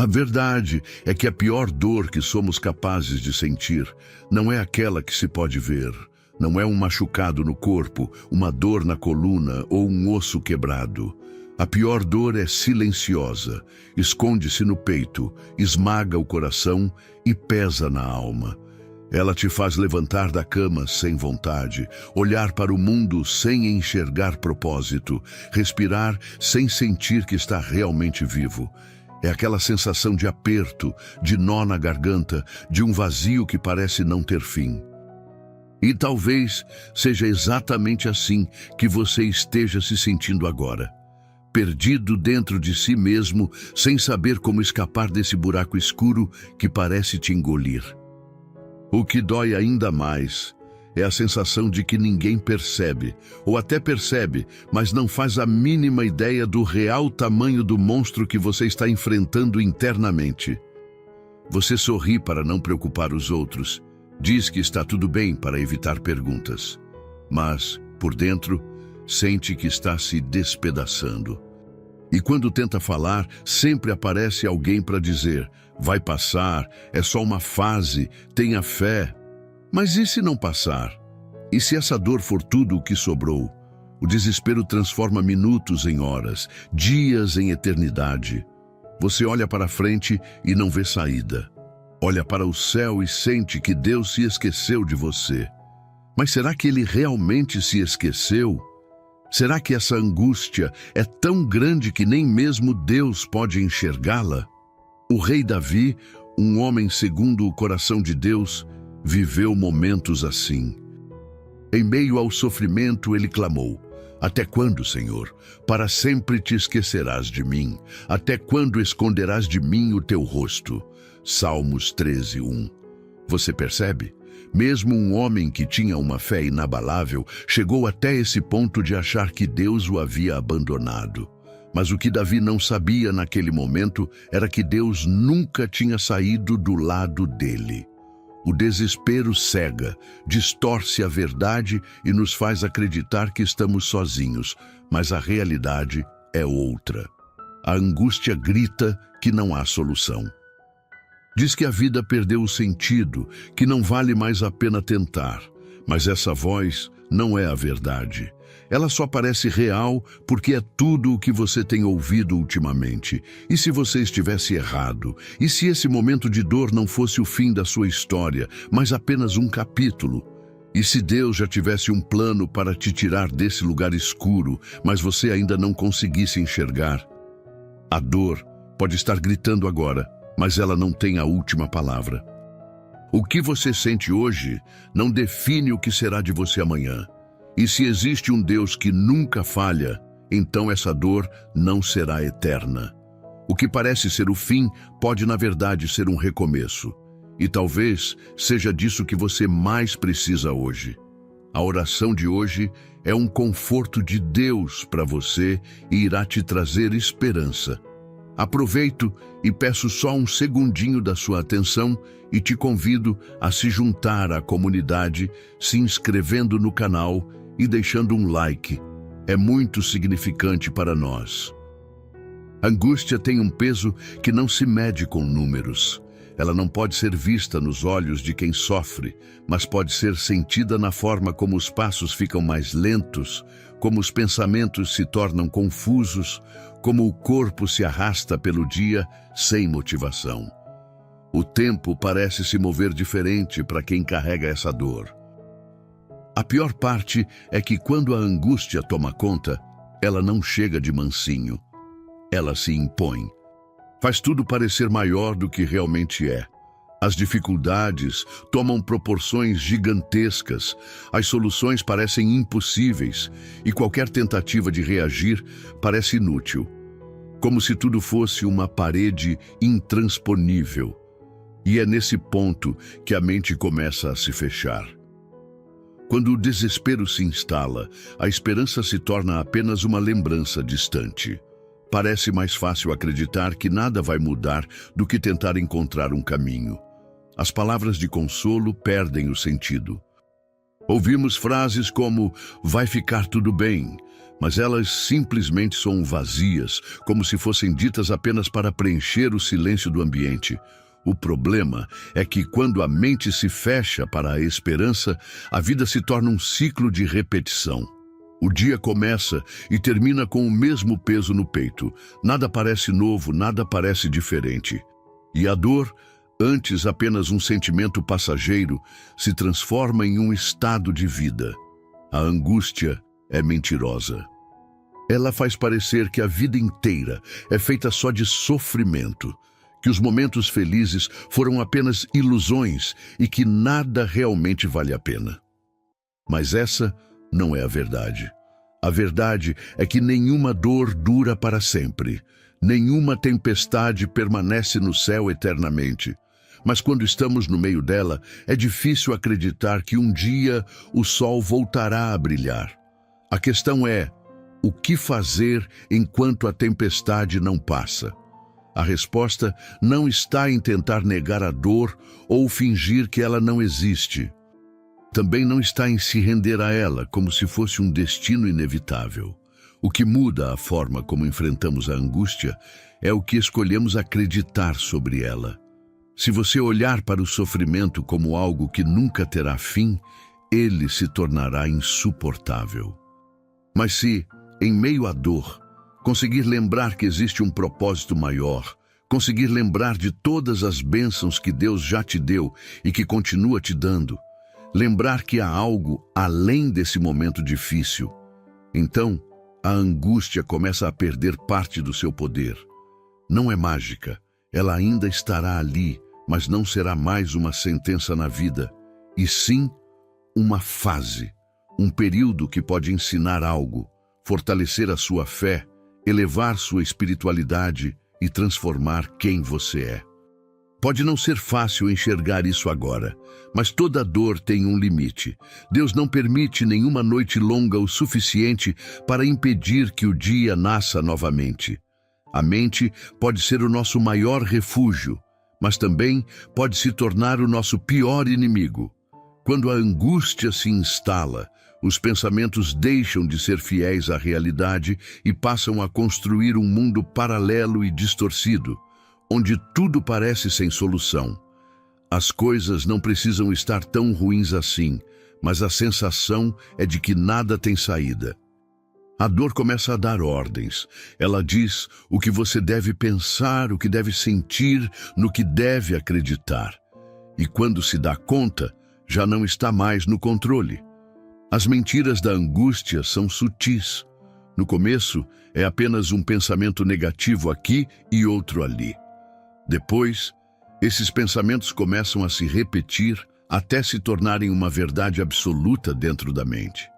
A verdade é que a pior dor que somos capazes de sentir não é aquela que se pode ver. Não é um machucado no corpo, uma dor na coluna ou um osso quebrado. A pior dor é silenciosa, esconde-se no peito, esmaga o coração e pesa na alma. Ela te faz levantar da cama sem vontade, olhar para o mundo sem enxergar propósito, respirar sem sentir que está realmente vivo. É aquela sensação de aperto, de nó na garganta, de um vazio que parece não ter fim. E talvez seja exatamente assim que você esteja se sentindo agora. Perdido dentro de si mesmo, sem saber como escapar desse buraco escuro que parece te engolir. O que dói ainda mais é a sensação de que ninguém percebe, ou até percebe, mas não faz a mínima ideia do real tamanho do monstro que você está enfrentando internamente. Você sorri para não preocupar os outros, diz que está tudo bem para evitar perguntas, mas, por dentro, sente que está se despedaçando. E quando tenta falar, sempre aparece alguém para dizer: vai passar, é só uma fase, tenha fé. Mas e se não passar? E se essa dor for tudo o que sobrou? O desespero transforma minutos em horas, dias em eternidade. Você olha para frente e não vê saída. Olha para o céu e sente que Deus se esqueceu de você. Mas será que Ele realmente se esqueceu? Será que essa angústia é tão grande que nem mesmo Deus pode enxergá-la? O rei Davi, um homem segundo o coração de Deus, viveu momentos assim. Em meio ao sofrimento, ele clamou: até quando, Senhor? Para sempre te esquecerás de mim? Até quando esconderás de mim o teu rosto? Salmos 13:1. Você percebe? Mesmo um homem que tinha uma fé inabalável chegou até esse ponto de achar que Deus o havia abandonado. Mas o que Davi não sabia naquele momento era que Deus nunca tinha saído do lado dele. O desespero cega, distorce a verdade e nos faz acreditar que estamos sozinhos, mas a realidade é outra. A angústia grita que não há solução. Diz que a vida perdeu o sentido, que não vale mais a pena tentar. Mas essa voz não é a verdade. Ela só parece real porque é tudo o que você tem ouvido ultimamente. E se você estivesse errado? E se esse momento de dor não fosse o fim da sua história, mas apenas um capítulo? E se Deus já tivesse um plano para te tirar desse lugar escuro, mas você ainda não conseguisse enxergar? A dor pode estar gritando agora, mas ela não tem a última palavra. O que você sente hoje não define o que será de você amanhã. E se existe um Deus que nunca falha, então essa dor não será eterna. O que parece ser o fim pode, na verdade, ser um recomeço. E talvez seja disso que você mais precisa hoje. A oração de hoje é um conforto de Deus para você e irá te trazer esperança. Aproveito e peço só um segundinho da sua atenção e te convido a se juntar à comunidade, se inscrevendo no canal e deixando um like. É muito significante para nós. A angústia tem um peso que não se mede com números. Ela não pode ser vista nos olhos de quem sofre, mas pode ser sentida na forma como os passos ficam mais lentos, como os pensamentos se tornam confusos, como o corpo se arrasta pelo dia sem motivação. O tempo parece se mover diferente para quem carrega essa dor. A pior parte é que quando a angústia toma conta, ela não chega de mansinho. Ela se impõe. Faz tudo parecer maior do que realmente é. As dificuldades tomam proporções gigantescas, as soluções parecem impossíveis e qualquer tentativa de reagir parece inútil. Como se tudo fosse uma parede intransponível. E é nesse ponto que a mente começa a se fechar. Quando o desespero se instala, a esperança se torna apenas uma lembrança distante. Parece mais fácil acreditar que nada vai mudar do que tentar encontrar um caminho. As palavras de consolo perdem o sentido. Ouvimos frases como "vai ficar tudo bem", mas elas simplesmente são vazias, como se fossem ditas apenas para preencher o silêncio do ambiente. O problema é que quando a mente se fecha para a esperança, a vida se torna um ciclo de repetição. O dia começa e termina com o mesmo peso no peito. Nada parece novo, nada parece diferente. E a dor, antes apenas um sentimento passageiro, se transforma em um estado de vida. A angústia é mentirosa. Ela faz parecer que a vida inteira é feita só de sofrimento, que os momentos felizes foram apenas ilusões e que nada realmente vale a pena. Mas essa não é a verdade. A verdade é que nenhuma dor dura para sempre. Nenhuma tempestade permanece no céu eternamente. Mas quando estamos no meio dela, é difícil acreditar que um dia o sol voltará a brilhar. A questão é: o que fazer enquanto a tempestade não passa? A resposta não está em tentar negar a dor ou fingir que ela não existe. Também não está em se render a ela como se fosse um destino inevitável. O que muda a forma como enfrentamos a angústia é o que escolhemos acreditar sobre ela. Se você olhar para o sofrimento como algo que nunca terá fim, ele se tornará insuportável. Mas se, em meio à dor, conseguir lembrar que existe um propósito maior, conseguir lembrar de todas as bênçãos que Deus já te deu e que continua te dando, lembrar que há algo além desse momento difícil, então a angústia começa a perder parte do seu poder. Não é mágica, ela ainda estará ali, mas não será mais uma sentença na vida, e sim uma fase, um período que pode ensinar algo, fortalecer a sua fé, elevar sua espiritualidade e transformar quem você é. Pode não ser fácil enxergar isso agora, mas toda dor tem um limite. Deus não permite nenhuma noite longa o suficiente para impedir que o dia nasça novamente. A mente pode ser o nosso maior refúgio, mas também pode se tornar o nosso pior inimigo. Quando a angústia se instala, os pensamentos deixam de ser fiéis à realidade e passam a construir um mundo paralelo e distorcido, onde tudo parece sem solução. As coisas não precisam estar tão ruins assim, mas a sensação é de que nada tem saída. A dor começa a dar ordens. Ela diz o que você deve pensar, o que deve sentir, no que deve acreditar. E quando se dá conta, já não está mais no controle. As mentiras da angústia são sutis. No começo, é apenas um pensamento negativo aqui e outro ali. Depois, esses pensamentos começam a se repetir até se tornarem uma verdade absoluta dentro da mente.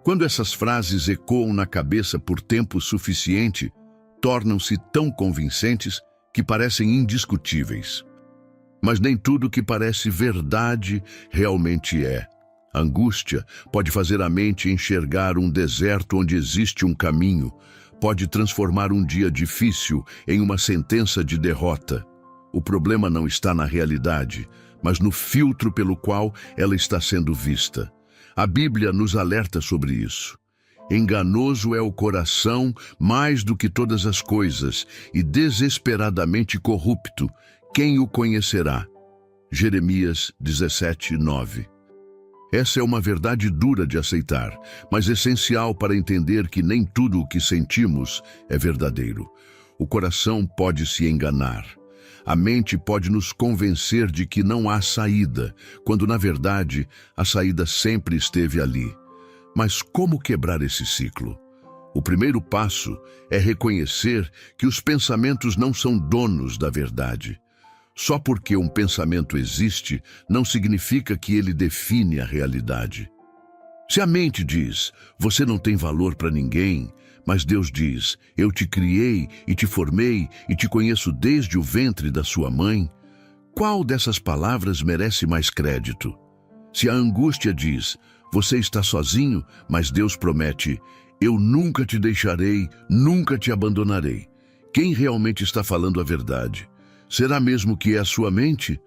Quando essas frases ecoam na cabeça por tempo suficiente, tornam-se tão convincentes que parecem indiscutíveis. Mas nem tudo que parece verdade realmente é. A angústia pode fazer a mente enxergar um deserto onde existe um caminho, pode transformar um dia difícil em uma sentença de derrota. O problema não está na realidade, mas no filtro pelo qual ela está sendo vista. A Bíblia nos alerta sobre isso. Enganoso é o coração mais do que todas as coisas e desesperadamente corrupto. Quem o conhecerá? Jeremias 17:9. Essa é uma verdade dura de aceitar, mas essencial para entender que nem tudo o que sentimos é verdadeiro. O coração pode se enganar. A mente pode nos convencer de que não há saída, quando, na verdade, a saída sempre esteve ali. Mas como quebrar esse ciclo? O primeiro passo é reconhecer que os pensamentos não são donos da verdade. Só porque um pensamento existe, não significa que ele define a realidade. Se a mente diz, você não tem valor para ninguém, mas Deus diz, eu te criei e te formei e te conheço desde o ventre da sua mãe, qual dessas palavras merece mais crédito? Se a angústia diz, você está sozinho, mas Deus promete, eu nunca te deixarei, nunca te abandonarei. Quem realmente está falando a verdade? Será mesmo que é a sua mente?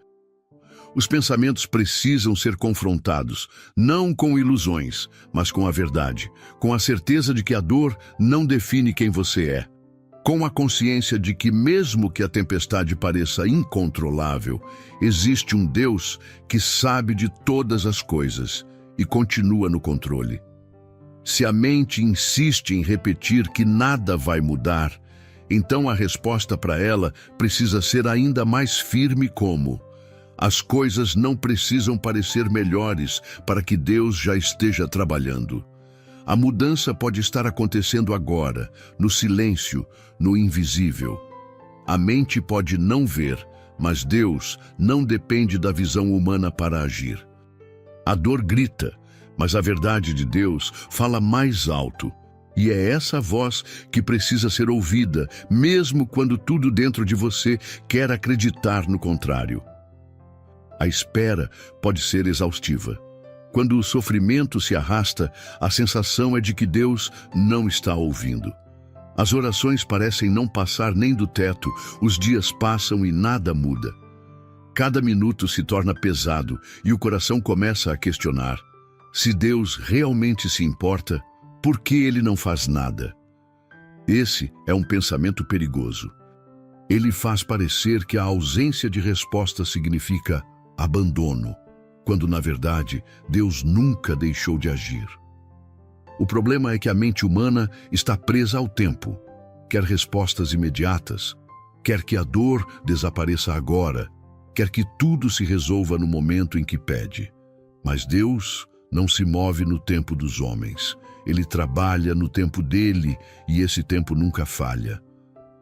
Os pensamentos precisam ser confrontados, não com ilusões, mas com a verdade, com a certeza de que a dor não define quem você é, com a consciência de que mesmo que a tempestade pareça incontrolável, existe um Deus que sabe de todas as coisas e continua no controle. Se a mente insiste em repetir que nada vai mudar, então a resposta para ela precisa ser ainda mais firme como: as coisas não precisam parecer melhores para que Deus já esteja trabalhando. A mudança pode estar acontecendo agora, no silêncio, no invisível. A mente pode não ver, mas Deus não depende da visão humana para agir. A dor grita, mas a verdade de Deus fala mais alto. E é essa voz que precisa ser ouvida, mesmo quando tudo dentro de você quer acreditar no contrário. A espera pode ser exaustiva. Quando o sofrimento se arrasta, a sensação é de que Deus não está ouvindo. As orações parecem não passar nem do teto, os dias passam e nada muda. Cada minuto se torna pesado e o coração começa a questionar: se Deus realmente se importa, por que Ele não faz nada? Esse é um pensamento perigoso. Ele faz parecer que a ausência de resposta significa abandono, quando na verdade Deus nunca deixou de agir. O problema é que a mente humana está presa ao tempo, quer respostas imediatas, quer que a dor desapareça agora, quer que tudo se resolva no momento em que pede. Mas Deus não se move no tempo dos homens. Ele trabalha no tempo dele e esse tempo nunca falha.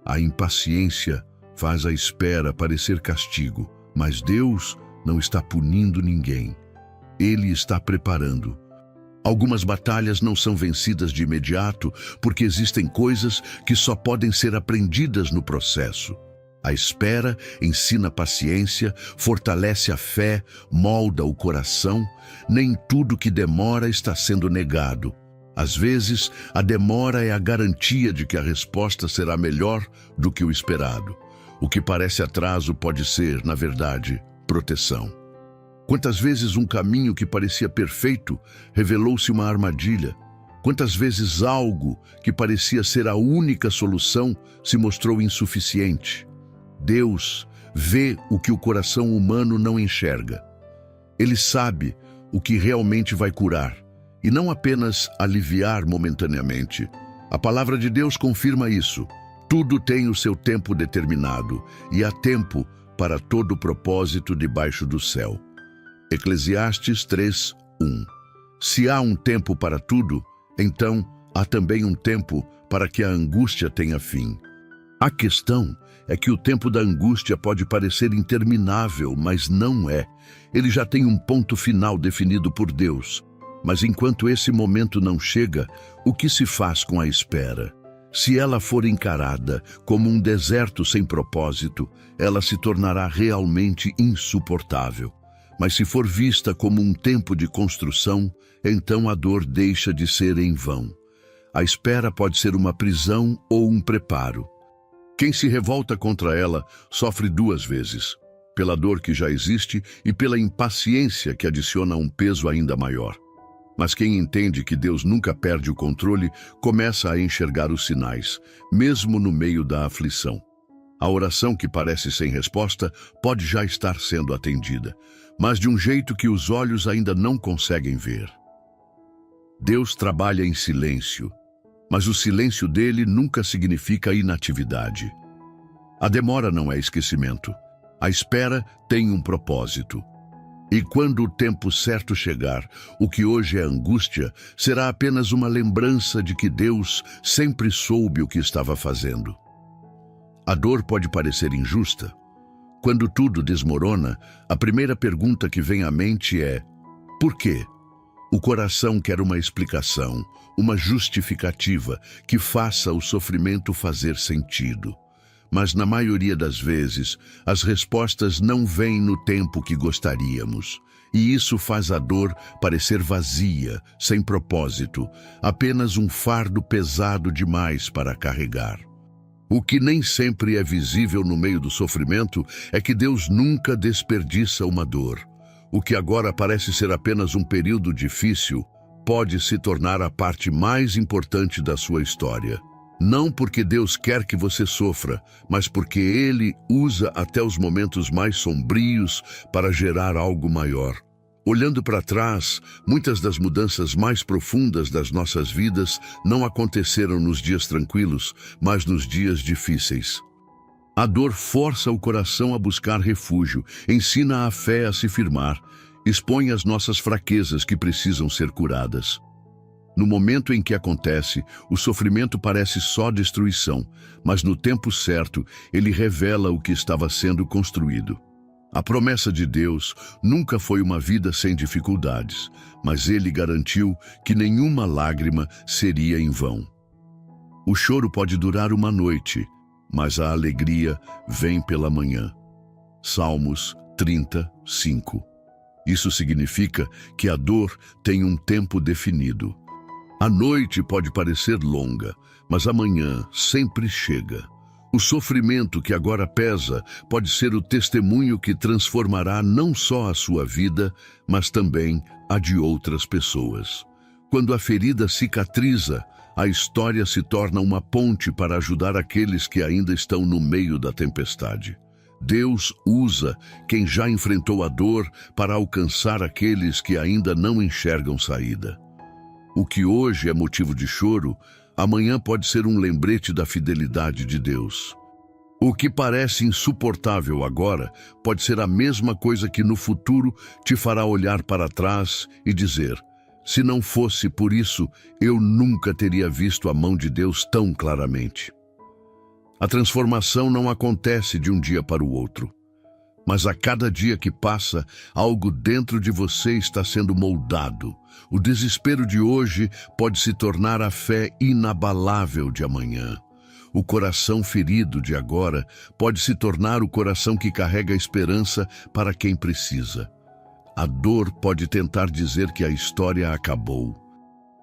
A impaciência faz a espera parecer castigo, mas Deus não está punindo ninguém. Ele está preparando. Algumas batalhas não são vencidas de imediato porque existem coisas que só podem ser aprendidas no processo. A espera ensina paciência, fortalece a fé, molda o coração. Nem tudo que demora está sendo negado. Às vezes, a demora é a garantia de que a resposta será melhor do que o esperado. O que parece atraso pode ser, na verdade, proteção. Quantas vezes um caminho que parecia perfeito revelou-se uma armadilha? Quantas vezes algo que parecia ser a única solução se mostrou insuficiente? Deus vê o que o coração humano não enxerga. Ele sabe o que realmente vai curar, e não apenas aliviar momentaneamente. A palavra de Deus confirma isso. Tudo tem o seu tempo determinado, e há tempo para todo propósito debaixo do céu. Eclesiastes 3:1. Se há um tempo para tudo, então há também um tempo para que a angústia tenha fim. A questão é que o tempo da angústia pode parecer interminável, mas não é. Ele já tem um ponto final definido por Deus. Mas enquanto esse momento não chega, o que se faz com a espera? Se ela for encarada como um deserto sem propósito, ela se tornará realmente insuportável. Mas se for vista como um tempo de construção, então a dor deixa de ser em vão. A espera pode ser uma prisão ou um preparo. Quem se revolta contra ela sofre duas vezes: pela dor que já existe e pela impaciência que adiciona um peso ainda maior. Mas quem entende que Deus nunca perde o controle, começa a enxergar os sinais, mesmo no meio da aflição. A oração que parece sem resposta pode já estar sendo atendida, mas de um jeito que os olhos ainda não conseguem ver. Deus trabalha em silêncio, mas o silêncio dele nunca significa inatividade. A demora não é esquecimento. A espera tem um propósito. E quando o tempo certo chegar, o que hoje é angústia será apenas uma lembrança de que Deus sempre soube o que estava fazendo. A dor pode parecer injusta. Quando tudo desmorona, a primeira pergunta que vem à mente é: por quê? O coração quer uma explicação, uma justificativa que faça o sofrimento fazer sentido. Mas na maioria das vezes, as respostas não vêm no tempo que gostaríamos. E isso faz a dor parecer vazia, sem propósito, apenas um fardo pesado demais para carregar. O que nem sempre é visível no meio do sofrimento é que Deus nunca desperdiça uma dor. O que agora parece ser apenas um período difícil pode se tornar a parte mais importante da sua história. Não porque Deus quer que você sofra, mas porque Ele usa até os momentos mais sombrios para gerar algo maior. Olhando para trás, muitas das mudanças mais profundas das nossas vidas não aconteceram nos dias tranquilos, mas nos dias difíceis. A dor força o coração a buscar refúgio, ensina a fé a se firmar, expõe as nossas fraquezas que precisam ser curadas. No momento em que acontece, o sofrimento parece só destruição, mas no tempo certo, ele revela o que estava sendo construído. A promessa de Deus nunca foi uma vida sem dificuldades, mas Ele garantiu que nenhuma lágrima seria em vão. O choro pode durar uma noite, mas a alegria vem pela manhã. Salmos 35. Isso significa que a dor tem um tempo definido. A noite pode parecer longa, mas amanhã sempre chega. O sofrimento que agora pesa pode ser o testemunho que transformará não só a sua vida, mas também a de outras pessoas. Quando a ferida cicatriza, a história se torna uma ponte para ajudar aqueles que ainda estão no meio da tempestade. Deus usa quem já enfrentou a dor para alcançar aqueles que ainda não enxergam saída. O que hoje é motivo de choro, amanhã pode ser um lembrete da fidelidade de Deus. O que parece insuportável agora pode ser a mesma coisa que no futuro te fará olhar para trás e dizer: se não fosse por isso, eu nunca teria visto a mão de Deus tão claramente. A transformação não acontece de um dia para o outro, mas a cada dia que passa, algo dentro de você está sendo moldado. O desespero de hoje pode se tornar a fé inabalável de amanhã. O coração ferido de agora pode se tornar o coração que carrega a esperança para quem precisa. A dor pode tentar dizer que a história acabou.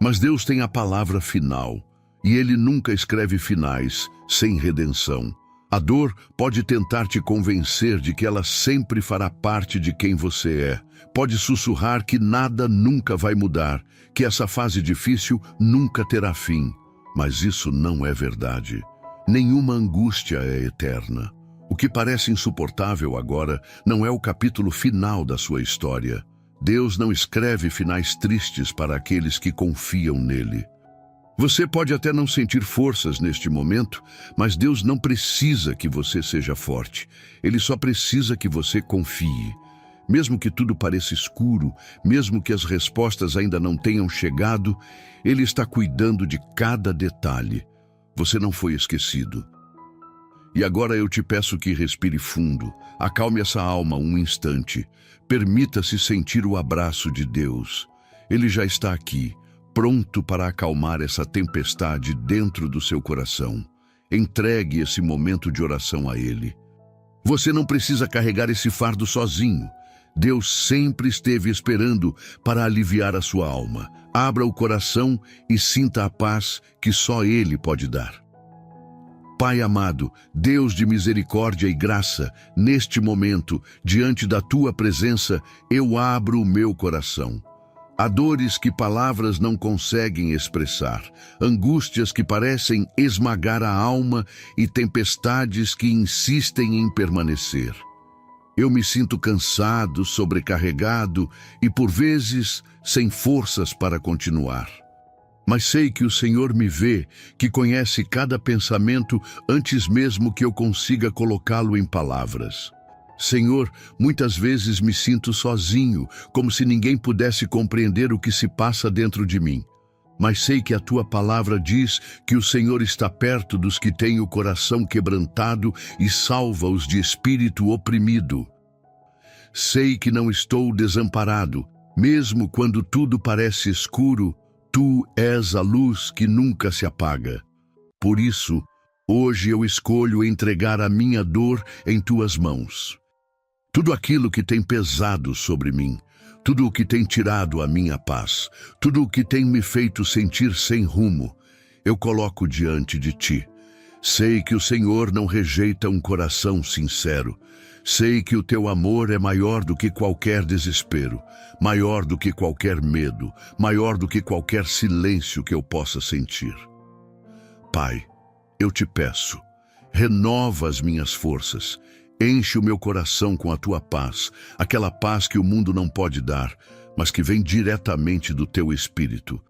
Mas Deus tem a palavra final, e Ele nunca escreve finais sem redenção. A dor pode tentar te convencer de que ela sempre fará parte de quem você é. Pode sussurrar que nada nunca vai mudar, que essa fase difícil nunca terá fim. Mas isso não é verdade. Nenhuma angústia é eterna. O que parece insuportável agora não é o capítulo final da sua história. Deus não escreve finais tristes para aqueles que confiam nele. Você pode até não sentir forças neste momento, mas Deus não precisa que você seja forte. Ele só precisa que você confie. Mesmo que tudo pareça escuro, mesmo que as respostas ainda não tenham chegado, Ele está cuidando de cada detalhe. Você não foi esquecido. E agora eu te peço que respire fundo, acalme essa alma um instante. Permita-se sentir o abraço de Deus. Ele já está aqui, pronto para acalmar essa tempestade dentro do seu coração. Entregue esse momento de oração a Ele. Você não precisa carregar esse fardo sozinho. Deus sempre esteve esperando para aliviar a sua alma. Abra o coração e sinta a paz que só Ele pode dar. Pai amado, Deus de misericórdia e graça, neste momento, diante da Tua presença, eu abro o meu coração. Há dores que palavras não conseguem expressar, angústias que parecem esmagar a alma e tempestades que insistem em permanecer. Eu me sinto cansado, sobrecarregado e, por vezes, sem forças para continuar. Mas sei que o Senhor me vê, que conhece cada pensamento antes mesmo que eu consiga colocá-lo em palavras. Senhor, muitas vezes me sinto sozinho, como se ninguém pudesse compreender o que se passa dentro de mim. Mas sei que a Tua palavra diz que o Senhor está perto dos que têm o coração quebrantado e salva os de espírito oprimido. Sei que não estou desamparado, mesmo quando tudo parece escuro, Tu és a luz que nunca se apaga. Por isso, hoje eu escolho entregar a minha dor em Tuas mãos. Tudo aquilo que tem pesado sobre mim, tudo o que tem tirado a minha paz, tudo o que tem me feito sentir sem rumo, eu coloco diante de Ti. Sei que o Senhor não rejeita um coração sincero. Sei que o teu amor é maior do que qualquer desespero, maior do que qualquer medo, maior do que qualquer silêncio que eu possa sentir. Pai, eu te peço, renova as minhas forças, enche o meu coração com a tua paz, aquela paz que o mundo não pode dar, mas que vem diretamente do teu Espírito.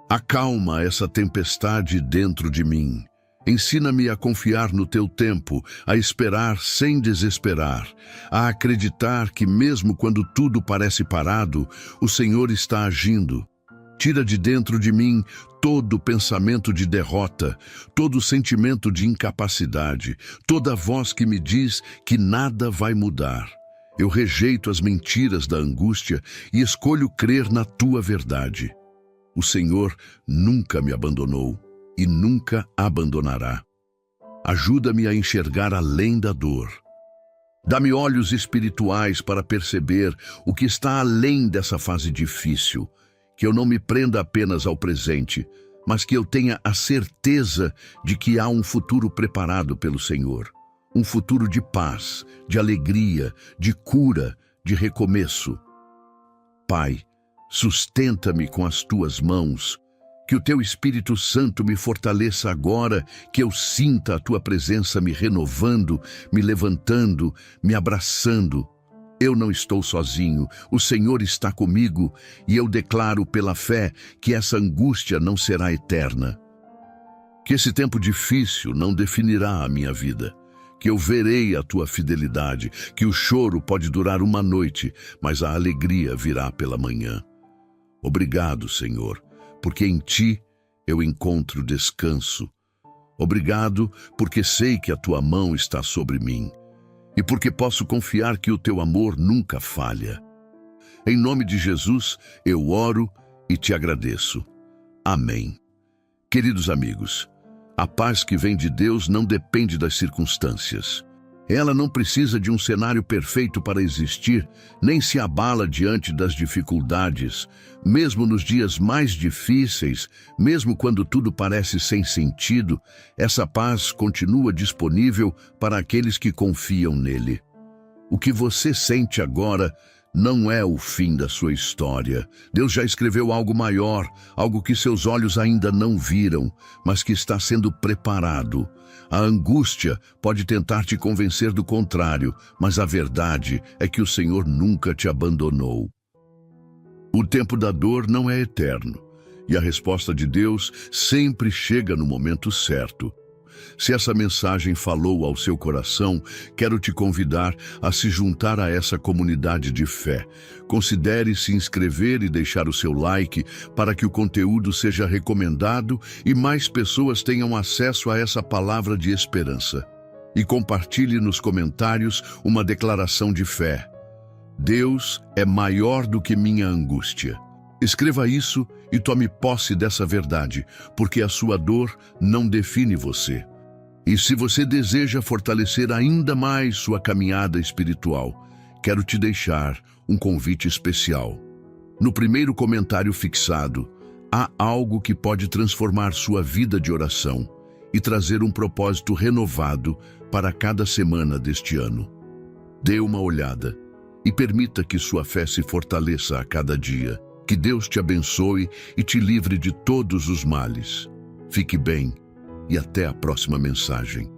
Acalma essa tempestade dentro de mim. Ensina-me a confiar no teu tempo, a esperar sem desesperar, a acreditar que mesmo quando tudo parece parado, o Senhor está agindo. Tira de dentro de mim todo pensamento de derrota, todo sentimento de incapacidade, toda voz que me diz que nada vai mudar. Eu rejeito as mentiras da angústia e escolho crer na tua verdade. O Senhor nunca me abandonou e nunca abandonará. Ajuda-me a enxergar além da dor. Dá-me olhos espirituais para perceber o que está além dessa fase difícil, que eu não me prenda apenas ao presente, mas que eu tenha a certeza de que há um futuro preparado pelo Senhor. Um futuro de paz, de alegria, de cura, de recomeço. Pai, sustenta-me com as tuas mãos, que o teu Espírito Santo me fortaleça agora, que eu sinta a tua presença me renovando, me levantando, me abraçando. Eu não estou sozinho, o Senhor está comigo e eu declaro pela fé que essa angústia não será eterna. Que esse tempo difícil não definirá a minha vida, que eu verei a tua fidelidade, que o choro pode durar uma noite, mas a alegria virá pela manhã. Obrigado, Senhor, porque em ti eu encontro descanso. Obrigado, porque sei que a tua mão está sobre mim e porque posso confiar que o teu amor nunca falha. Em nome de Jesus, eu oro e te agradeço. Amém. Queridos amigos, a paz que vem de Deus não depende das circunstâncias. Ela não precisa de um cenário perfeito para existir, nem se abala diante das dificuldades. Mesmo nos dias mais difíceis, mesmo quando tudo parece sem sentido, essa paz continua disponível para aqueles que confiam nele. O que você sente agora não é o fim da sua história. Deus já escreveu algo maior, algo que seus olhos ainda não viram, mas que está sendo preparado. A angústia pode tentar te convencer do contrário, mas a verdade é que o Senhor nunca te abandonou. O tempo da dor não é eterno, e a resposta de Deus sempre chega no momento certo. Se essa mensagem falou ao seu coração, quero te convidar a se juntar a essa comunidade de fé. Considere se inscrever e deixar o seu like para que o conteúdo seja recomendado e mais pessoas tenham acesso a essa palavra de esperança. E compartilhe nos comentários uma declaração de fé. Deus é maior do que minha angústia. Escreva isso e tome posse dessa verdade, porque a sua dor não define você. E se você deseja fortalecer ainda mais sua caminhada espiritual, quero te deixar um convite especial. No primeiro comentário fixado, há algo que pode transformar sua vida de oração e trazer um propósito renovado para cada semana deste ano. Dê uma olhada e permita que sua fé se fortaleça a cada dia. Que Deus te abençoe e te livre de todos os males. Fique bem e até a próxima mensagem.